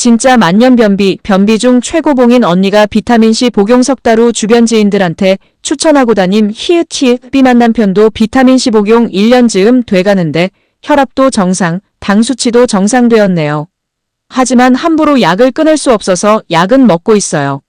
진짜 만년변비, 변비 중 최고봉인 언니가 비타민C 복용 석달 후 주변 지인들한테 추천하고 다님 히읗히읗 삐만 남편도 비타민C 복용 1년 즈음 돼가는데 혈압도 정상, 당 수치도 정상되었네요. 하지만 함부로 약을 끊을 수 없어서 약은 먹고 있어요.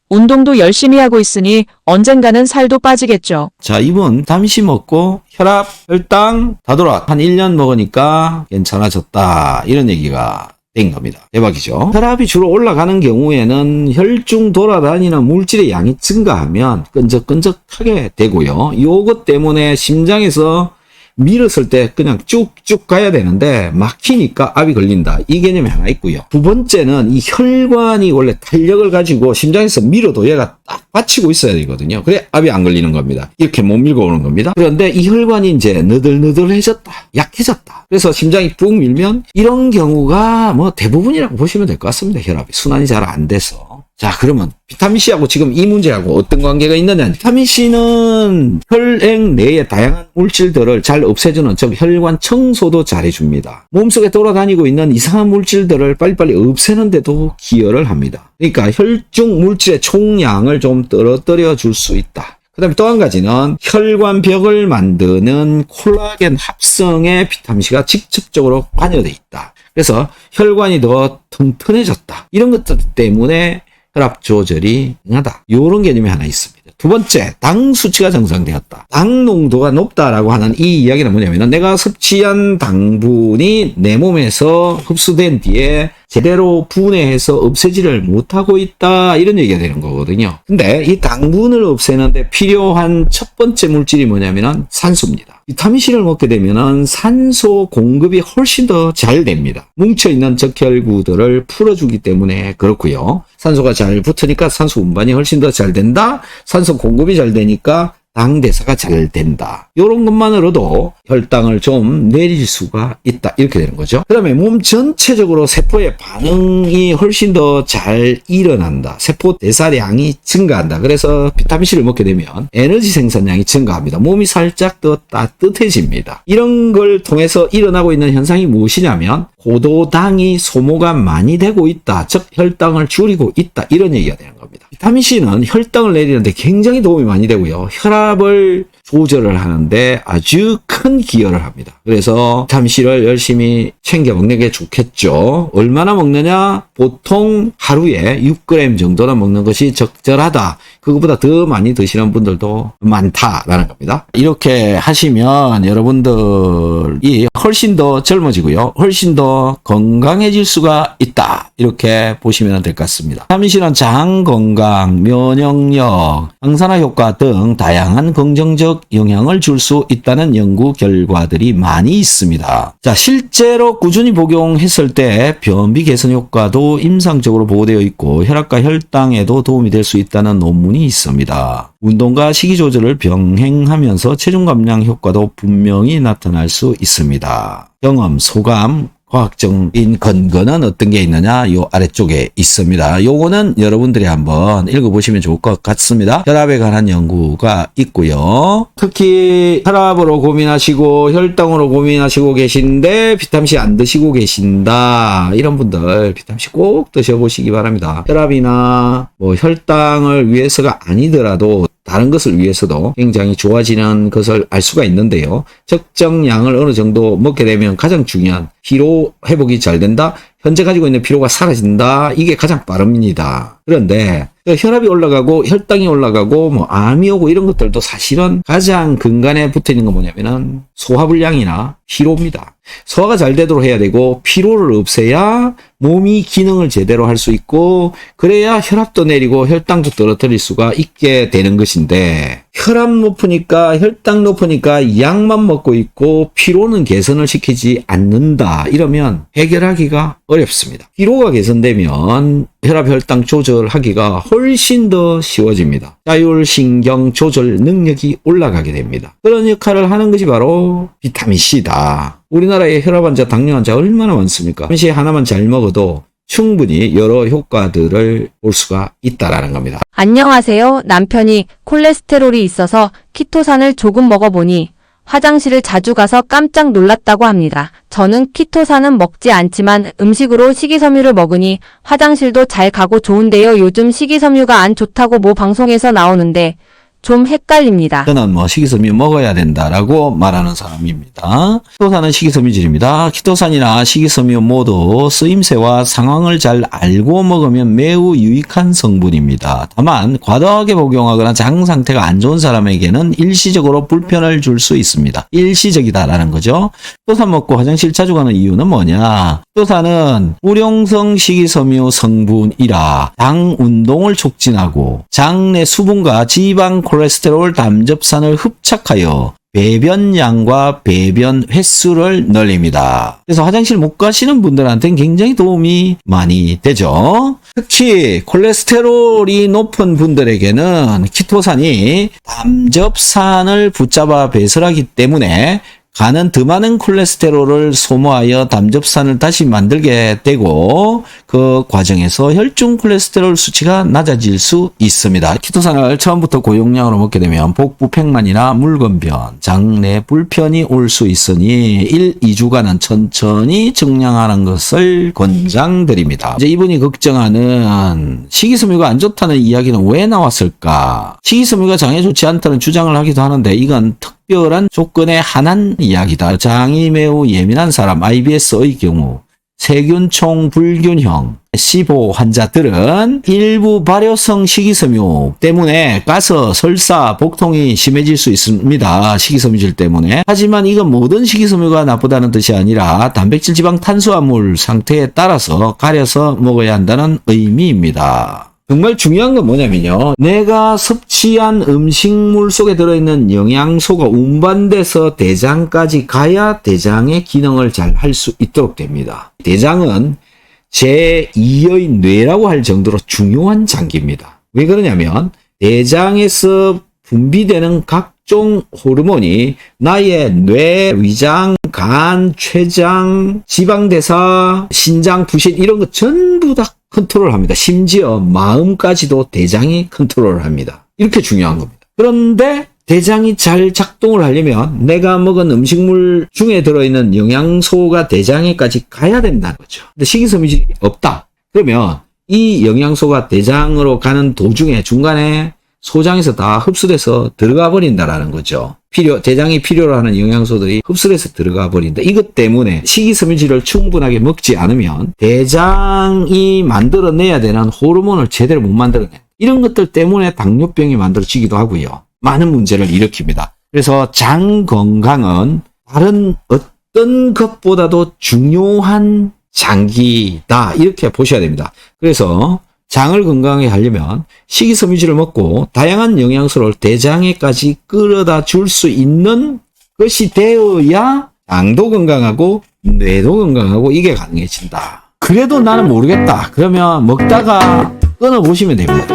운동도 열심히 하고 있으니 언젠가는 살도 빠지겠죠. 자, 이분 비타민C 먹고 혈압, 혈당 다 돌아. 한 1년 먹으니까 괜찮아졌다. 이런 얘기가 된 겁니다. 대박이죠. 혈압이 주로 올라가는 경우에는 혈중 돌아다니는 물질의 양이 증가하면 끈적끈적하게 되고요. 요것 때문에 심장에서 밀었을 때 그냥 쭉쭉 가야 되는데 막히니까 압이 걸린다. 이 개념이 하나 있고요. 두 번째는 이 혈관이 원래 탄력을 가지고 심장에서 밀어도 얘가 딱 받치고 있어야 되거든요. 그래 압이 안 걸리는 겁니다. 이렇게 못 밀고 오는 겁니다. 그런데 이 혈관이 이제 너덜너덜해졌다. 약해졌다. 그래서 심장이 푹 밀면 이런 경우가 뭐 대부분이라고 보시면 될 것 같습니다. 혈압이 순환이 잘 안 돼서. 자, 그러면 비타민C하고 지금 이 문제하고 어떤 관계가 있느냐. 비타민C는 혈액 내의 다양한 물질들을 잘 없애주는, 즉 혈관 청소도 잘 해줍니다. 몸속에 돌아다니고 있는 이상한 물질들을 빨리빨리 없애는 데도 기여를 합니다. 그러니까 혈중 물질의 총량을 좀 떨어뜨려 줄 수 있다. 그 다음에 또 한 가지는 혈관벽을 만드는 콜라겐 합성에 비타민C가 직접적으로 관여되어 있다. 그래서 혈관이 더 튼튼해졌다. 이런 것들 때문에 혈압 조절이 가능하다. 이런 개념이 하나 있습니다. 두 번째, 당 수치가 정상되었다. 당 농도가 높다라고 하는 이 이야기는 뭐냐면 내가 섭취한 당분이 내 몸에서 흡수된 뒤에 제대로 분해해서 없애지를 못하고 있다. 이런 얘기가 되는 거거든요. 근데 이 당분을 없애는데 필요한 첫 번째 물질이 뭐냐면 산소입니다. 비타민C를 먹게 되면 산소 공급이 훨씬 더 잘 됩니다. 뭉쳐있는 적혈구들을 풀어주기 때문에 그렇고요. 산소가 잘 붙으니까 산소 운반이 훨씬 더 잘 된다. 산소 공급이 잘 되니까 당 대사가 잘 된다. 이런 것만으로도 혈당을 좀 내릴 수가 있다. 이렇게 되는 거죠. 그 다음에 몸 전체적으로 세포의 반응이 훨씬 더 잘 일어난다. 세포 대사량이 증가한다. 그래서 비타민C를 먹게 되면 에너지 생산량이 증가합니다. 몸이 살짝 더 따뜻해집니다. 이런 걸 통해서 일어나고 있는 현상이 무엇이냐면 고도당이 소모가 많이 되고 있다. 즉 혈당을 줄이고 있다. 이런 얘기가 되는 겁니다. 비타민C는 혈당을 내리는데 굉장히 도움이 많이 되고요. 혈압을 조절을 하는데 아주 큰 기여를 합니다. 그래서 비타민C를 열심히 챙겨 먹는 게 좋겠죠. 얼마나 먹느냐? 보통 하루에 6g 정도는 먹는 것이 적절하다. 그것보다 더 많이 드시는 분들도 많다라는 겁니다. 이렇게 하시면 여러분들이 훨씬 더 젊어지고요. 훨씬 더 건강해질 수가 있다. 이렇게 보시면 될 것 같습니다. 비타민C는 장 건강, 면역력, 항산화 효과 등 다양한 긍정적 영향을 줄 수 있다는 연구 결과들이 많이 있습니다. 자, 실제로 꾸준히 복용했을 때 변비 개선 효과도 임상적으로 보고되어 있고 혈압과 혈당에도 도움이 될 수 있다는 논문이 있습니다. 운동과 식이 조절을 병행하면서 체중 감량 효과도 분명히 나타날 수 있습니다. 경험, 소감, 과학적인 근거는 어떤 게 있느냐? 요 아래쪽에 있습니다. 요거는 여러분들이 한번 읽어보시면 좋을 것 같습니다. 혈압에 관한 연구가 있고요. 특히 혈압으로 고민하시고 혈당으로 고민하시고 계신데 비타민C 안 드시고 계신다. 이런 분들 비타민C 꼭 드셔보시기 바랍니다. 혈압이나 뭐 혈당을 위해서가 아니더라도 다른 것을 위해서도 굉장히 좋아지는 것을 알 수가 있는데요. 적정 양을 어느 정도 먹게 되면 가장 중요한 피로 회복이 잘 된다. 현재 가지고 있는 피로가 사라진다. 이게 가장 빠릅니다. 그런데 혈압이 올라가고 혈당이 올라가고 뭐 암이 오고 이런 것들도 사실은 가장 근간에 붙어 있는 건 뭐냐면은 소화불량이나 피로입니다. 소화가 잘 되도록 해야 되고 피로를 없애야 몸이 기능을 제대로 할 수 있고 그래야 혈압도 내리고 혈당도 떨어뜨릴 수가 있게 되는 것인데 혈압 높으니까 혈당 높으니까 약만 먹고 있고 피로는 개선을 시키지 않는다. 이러면 해결하기가 어렵습니다. 피로가 개선되면 혈압 혈당 조절하기가 훨씬 더 쉬워집니다. 자율신경 조절 능력이 올라가게 됩니다. 그런 역할을 하는 것이 바로 비타민C다. 우리나라의 혈압 환자, 당뇨 환자 얼마나 많습니까? 비타민C 하나만 잘 먹어도 충분히 여러 효과들을 볼 수가 있다라는 겁니다. 안녕하세요. 남편이 콜레스테롤이 있어서 키토산을 조금 먹어보니 화장실을 자주 가서 깜짝 놀랐다고 합니다. 저는 키토산은 먹지 않지만 음식으로 식이섬유를 먹으니 화장실도 잘 가고 좋은데요. 요즘 식이섬유가 안 좋다고 모 방송에서 나오는데 좀 헷갈립니다. 저는 식이섬유 먹어야 된다라고 말하는 사람입니다. 키토산은 식이섬유질입니다. 키토산이나 식이섬유 모두 쓰임새와 상황을 잘 알고 먹으면 매우 유익한 성분입니다. 다만 과도하게 복용하거나 장 상태가 안 좋은 사람에게는 일시적으로 불편을 줄 수 있습니다. 일시적이다라는 거죠. 키토산 먹고 화장실 자주 가는 이유는 뭐냐? 키토산은 불용성 식이섬유 성분이라 장 운동을 촉진하고 장내 수분과 지방, 콜레스테롤, 담즙산을 흡착하여 배변량과 배변 횟수를 늘립니다. 그래서 화장실 못 가시는 분들한테는 굉장히 도움이 많이 되죠. 특히 콜레스테롤이 높은 분들에게는 키토산이 담즙산을 붙잡아 배설하기 때문에 간은 더 많은 콜레스테롤을 소모하여 담즙산을 다시 만들게 되고 그 과정에서 혈중 콜레스테롤 수치가 낮아질 수 있습니다. 키토산을 처음부터 고용량으로 먹게 되면 복부 팽만이나 묽은변, 장내 불편이 올 수 있으니 1, 2주간은 천천히 증량하는 것을 권장드립니다. 이제 이분이 걱정하는 식이섬유가 안 좋다는 이야기는 왜 나왔을까? 식이섬유가 장에 좋지 않다는 주장을 하기도 하는데 이건 특별한 조건에 한한 이야기다. 장이 매우 예민한 사람, IBS의 경우 세균총 불균형, SIBO 환자들은 일부 발효성 식이섬유 때문에 가스, 설사, 복통이 심해질 수 있습니다. 식이섬유질 때문에. 하지만 이건 모든 식이섬유가 나쁘다는 뜻이 아니라 단백질, 지방, 탄수화물 상태에 따라서 가려서 먹어야 한다는 의미입니다. 정말 중요한 건 뭐냐면요. 내가 섭취한 음식물 속에 들어있는 영양소가 운반돼서 대장까지 가야 대장의 기능을 잘 할 수 있도록 됩니다. 대장은 제2의 뇌라고 할 정도로 중요한 장기입니다. 왜 그러냐면 대장에서 분비되는 각종 호르몬이 나의 뇌, 위장, 간, 췌장, 지방대사, 신장, 부신 이런 거 전부 다 컨트롤합니다. 심지어 마음까지도 대장이 컨트롤을 합니다. 이렇게 중요한 겁니다. 그런데 대장이 잘 작동을 하려면 내가 먹은 음식물 중에 들어있는 영양소가 대장에까지 가야 된다는 거죠. 근데 식이섬유질이 없다. 그러면 이 영양소가 대장으로 가는 도중에 중간에 소장에서 다 흡수돼서 들어가 버린다라는 거죠. 대장이 필요로 하는 영양소들이 흡수돼서 들어가 버린다. 이것 때문에 식이섬유질을 충분하게 먹지 않으면 대장이 만들어내야 되는 호르몬을 제대로 못 만들어내. 이런 것들 때문에 당뇨병이 만들어지기도 하고요. 많은 문제를 일으킵니다. 그래서 장 건강은 다른 어떤 것보다도 중요한 장기다. 이렇게 보셔야 됩니다. 그래서 장을 건강하게 하려면 식이섬유질을 먹고 다양한 영양소를 대장에까지 끌어다 줄 수 있는 것이 되어야 장도 건강하고 뇌도 건강하고 이게 가능해진다. 그래도 나는 모르겠다. 그러면 먹다가 끊어보시면 됩니다.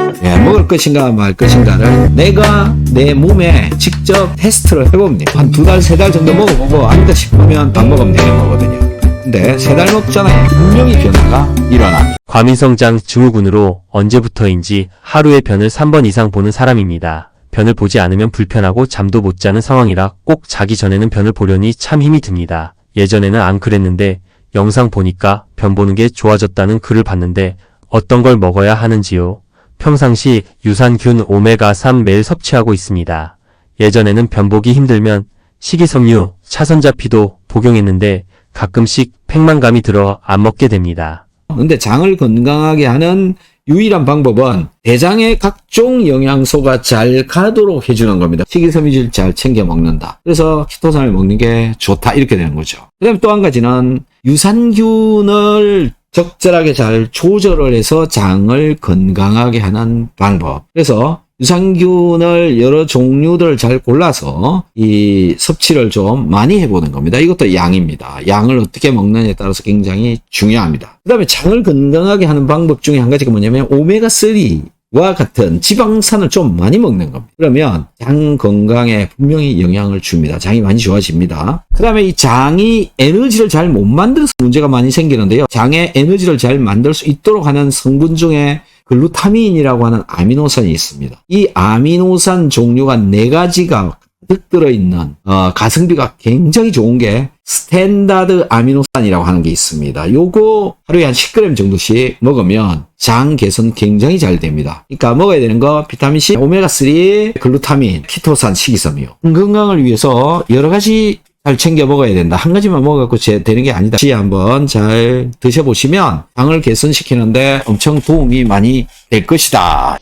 먹을 것인가 말 것인가를 내가 내 몸에 직접 테스트를 해봅니다. 한 2달, 3달 정도 먹어보고 아니다 싶으면 안 먹으면 되는 거거든요. 근데 3달 먹잖아요. 분명히 변화가 일어납니다. 과민성장 증후군으로 언제부터인지 하루에 변을 3번 이상 보는 사람입니다. 변을 보지 않으면 불편하고 잠도 못 자는 상황이라 꼭 자기 전에는 변을 보려니 참 힘이 듭니다. 예전에는 안 그랬는데 영상 보니까 변 보는 게 좋아졌다는 글을 봤는데 어떤 걸 먹어야 하는지요? 평상시 유산균 오메가3 매일 섭취하고 있습니다. 예전에는 변 보기 힘들면 식이섬유, 차선자피도 복용했는데 가끔씩 팽만감이 들어 안 먹게 됩니다. 근데 장을 건강하게 하는 유일한 방법은 대장의 각종 영양소가 잘 가도록 해주는 겁니다. 식이섬유질 잘 챙겨 먹는다. 그래서 키토산을 먹는 게 좋다. 이렇게 되는 거죠. 그 다음에 또 한 가지는 유산균을 적절하게 잘 조절을 해서 장을 건강하게 하는 방법. 그래서 유산균을 여러 종류들을 잘 골라서 이 섭취를 좀 많이 해보는 겁니다. 이것도 양입니다. 양을 어떻게 먹느냐에 따라서 굉장히 중요합니다. 그 다음에 장을 건강하게 하는 방법 중에 한 가지가 뭐냐면 오메가3와 같은 지방산을 좀 많이 먹는 겁니다. 그러면 장 건강에 분명히 영향을 줍니다. 장이 많이 좋아집니다. 그 다음에 이 장이 에너지를 잘 못 만들어서 문제가 많이 생기는데요. 장에 에너지를 잘 만들 수 있도록 하는 성분 중에 글루타민이라고 하는 아미노산이 있습니다. 이 아미노산 종류가 4가지가 가득 들어있는 가성비가 굉장히 좋은 게 스탠다드 아미노산이라고 하는 게 있습니다. 요거 하루에 한 10g 정도씩 먹으면 장 개선 굉장히 잘 됩니다. 그러니까 먹어야 되는 거 비타민C, 오메가3, 글루타민, 키토산, 식이섬유. 건강을 위해서 여러 가지 잘 챙겨 먹어야 된다. 한 가지만 먹어갖고 되는 게 아니다. 한번 잘 드셔보시면 장을 개선시키는데 엄청 도움이 많이 될 것이다.